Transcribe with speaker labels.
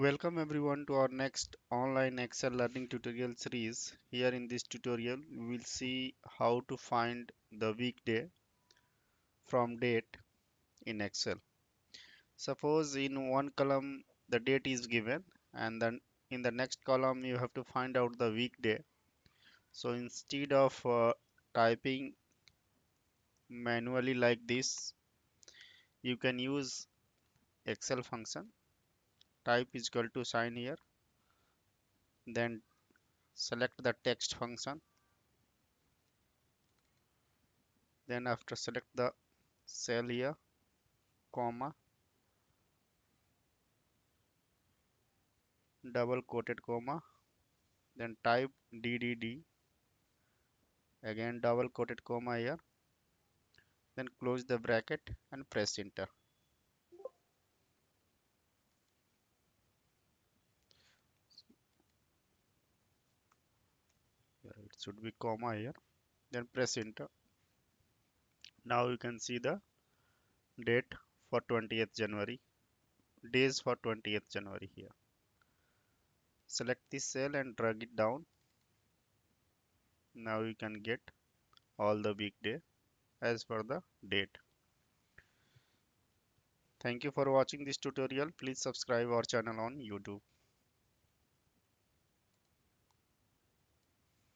Speaker 1: Welcome everyone to our next online Excel learning tutorial series. Here in this tutorial, we will see how to find the weekday from date in Excel. Suppose in one column the date is given and then in the next column you have to find out the weekday. So instead of typing manually like this, you can use Excel function. Type is equal to sign here, then select the text function. Then after select the cell here, comma, double quoted comma, then type DDD, again double quoted comma here, then close the bracket and press enter. Here it should be comma here, then press enter. Now you can see the date for 20th January, days for 20th January here. Select this cell and drag it down. Now you can get all the weekday as per the date. Thank you for watching this tutorial. Please subscribe our channel on YouTube.